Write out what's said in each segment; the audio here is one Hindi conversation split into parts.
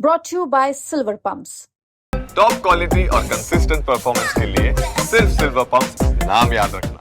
brought to you by Silver Pumps. Top quality और कंसिस्टेंट परफॉर्मेंस के लिए सिर्फ सिल्वर पंप्स नाम याद रखना।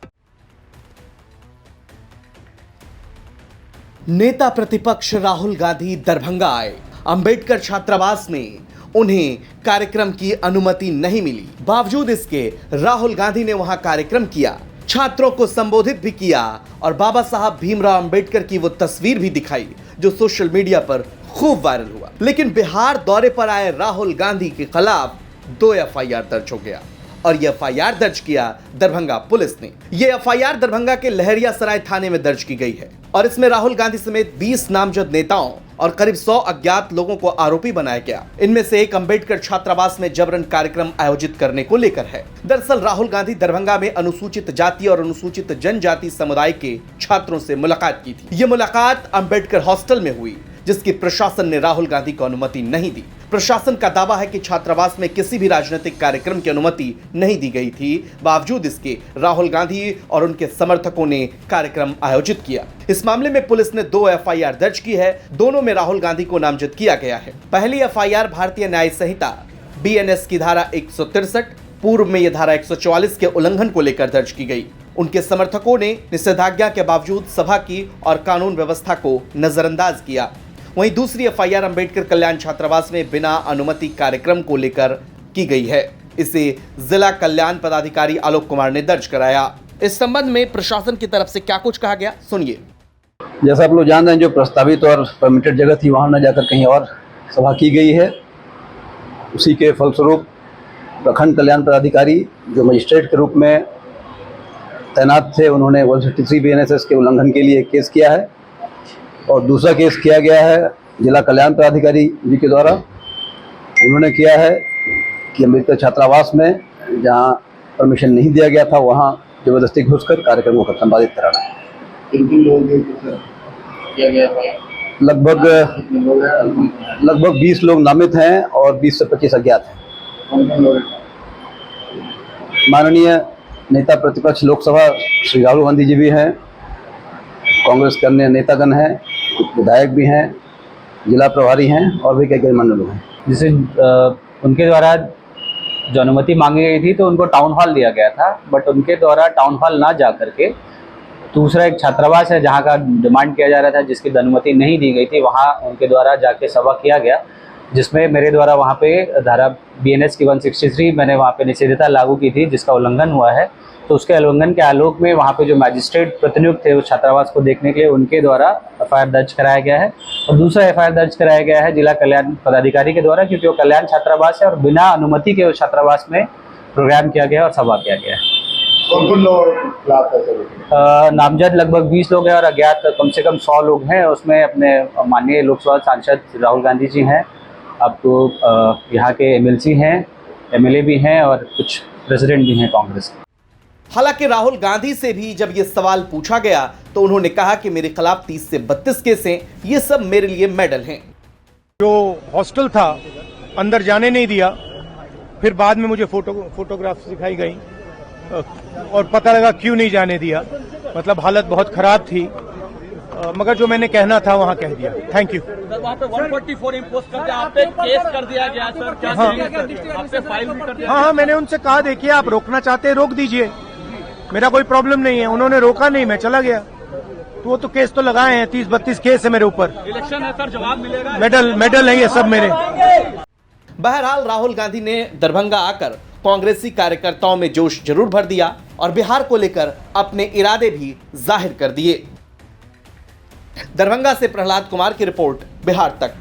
नेता प्रतिपक्ष राहुल गांधी दरभंगा आए। अंबेडकर छात्रावास में उन्हें कार्यक्रम की अनुमति नहीं मिली। बावजूद इसके राहुल गांधी ने वहां कार्यक्रम किया, छात्रों को संबोधित भी किया और बाबा साहब भीमराव अंबेडकर की वो तस्वीर भी दिखाई जो सोशल मीडिया पर खूब वायरल हुआ। लेकिन बिहार दौरे पर आए राहुल गांधी के खिलाफ 2 एफआईआर दर्ज हो गया और यह एफआईआर दर्ज किया दरभंगा पुलिस ने। यह एफआईआर दरभंगा के लहरियासराय थाने में दर्ज की गई है और इसमें राहुल गांधी समेत 20 नामजद नेताओं और करीब 100 अज्ञात लोगों को आरोपी बनाया गया। इनमें से एक अंबेडकर छात्रावास में जबरन कार्यक्रम आयोजित करने को लेकर है। दरअसल राहुल गांधी दरभंगा में अनुसूचित जाति और अनुसूचित जनजाति समुदाय के छात्रों से मुलाकात की थी। ये मुलाकात अंबेडकर हॉस्टल में हुई, जिसकी प्रशासन ने राहुल गांधी को अनुमति नहीं दी। प्रशासन का दावा है कि छात्रावास में किसी भी राजनीतिक कार्यक्रम की अनुमति नहीं दी गई थी। बावजूद इसके राहुल गांधी और उनके समर्थकों ने कार्यक्रम आयोजित किया। इस मामले में पुलिस ने 2 एफआईआर दर्ज की है। दोनों में राहुल गांधी को नामजद किया गया है। पहली एफआईआर भारतीय न्याय संहिता बीएनएस की धारा 163, पूर्व में यह धारा 144 के उल्लंघन को लेकर दर्ज की गई। उनके समर्थकों ने निषेधाज्ञा के बावजूद सभा की और कानून व्यवस्था को नजरअंदाज किया। वहीं दूसरी एफआईआर अंबेडकर कल्याण छात्रावास में बिना अनुमति कार्यक्रम को लेकर की गई है। इसे जिला कल्याण पदाधिकारी आलोक कुमार ने दर्ज कराया। इस संबंध में प्रशासन की तरफ से क्या कुछ कहा गया, सुनिए। जैसा आप लोग जान रहे हैं, जो प्रस्तावित और परमिटेड जगह थी वहां न जाकर कहीं और सभा की गई है। उसी के फलस्वरूप प्रखंड कल्याण पदाधिकारी जो मजिस्ट्रेट के रूप में तैनात थे, उन्होंने 163 बीएनएस के उल्लंघन के लिए केस किया है और दूसरा केस किया गया है जिला कल्याण पदाधिकारी जी के द्वारा। उन्होंने किया है कि अम्बेडकर छात्रावास में जहां परमिशन नहीं दिया गया था वहां जबरदस्ती घुसकर कार्यक्रम को संपादित कराना है। लगभग 20 लोग नामित हैं और 20 से 25 अज्ञात हैं। माननीय नेता प्रतिपक्ष लोकसभा श्री राहुल गांधी जी भी हैं, कांग्रेस के अन्य नेतागण हैं, विधायक भी हैं, जिला प्रभारी हैं और भी कई गणमान्य लोग हैं। जिसे उनके द्वारा जो अनुमति मांगी गई थी तो उनको टाउन हॉल दिया गया था, बट उनके द्वारा टाउन हॉल ना जा करके दूसरा एक छात्रावास है जहां का डिमांड किया जा रहा था, जिसकी अनुमति नहीं दी गई थी, वहां उनके द्वारा जाके सभा किया गया, जिसमें मेरे द्वारा वहां पे धारा बीएनएस की 163 मैंने वहां पे निषेधता लागू की थी, जिसका उल्लंघन हुआ है। तो उसके उल्लंघन के आलोक में वहाँ पे जो मैजिस्ट्रेट प्रतिनियुक्त थे उस छात्रावास को देखने के लिए उनके द्वारा एफआईआर दर्ज कराया गया है और दूसरा एफआईआर दर्ज कराया गया है जिला कल्याण पदाधिकारी के द्वारा, क्योंकि वो कल्याण छात्रावास है और बिना अनुमति के उस छात्रावास में प्रोग्राम किया गया और सभा किया गया है। नामजद लगभग 20 लोग हैं और अज्ञात कम से कम 100 लोग हैं। उसमें अपने माननीय लोकसभा सांसद राहुल गांधी जी हैं, अब तो यहाँ के एमएलसी हैं, एमएलए भी हैं और कुछ प्रेसिडेंट भी हैं कांग्रेस के। हालांकि राहुल गांधी से भी जब ये सवाल पूछा गया तो उन्होंने कहा कि मेरे खिलाफ 30 से 32 केस हैं, ये सब मेरे लिए मेडल हैं। जो हॉस्टल था अंदर जाने नहीं दिया, फिर बाद में मुझे फोटोग्राफ्स दिखाई गई और पता लगा क्यों नहीं जाने दिया। मतलब हालत बहुत खराब थी, मगर जो मैंने कहना था वहाँ कह दिया। Thank you. वहाँ पे 144 इम्पोज कर दिया, आप पे केस कर दिया गया सर, क्या आप पे फाइल भी कर दिया? हाँ, मैंने उनसे कहा देखिए आप रोकना चाहते हैं रोक दीजिए, मेरा कोई प्रॉब्लम नहीं है। उन्होंने रोका नहीं, मैं चला गया। तो वो तो केस तो लगाए हैं, 30-32 केस है मेरे ऊपर। इलेक्शन है सर, जवाब मिलेगा। मेडल है ये सब मेरे। बहरहाल राहुल गांधी ने दरभंगा आकर कांग्रेसी कार्यकर्ताओं में जोश जरूर भर दिया और बिहार को लेकर अपने इरादे भी जाहिर कर दिए। दरभंगा से प्रहलाद कुमार की रिपोर्ट, बिहार तक।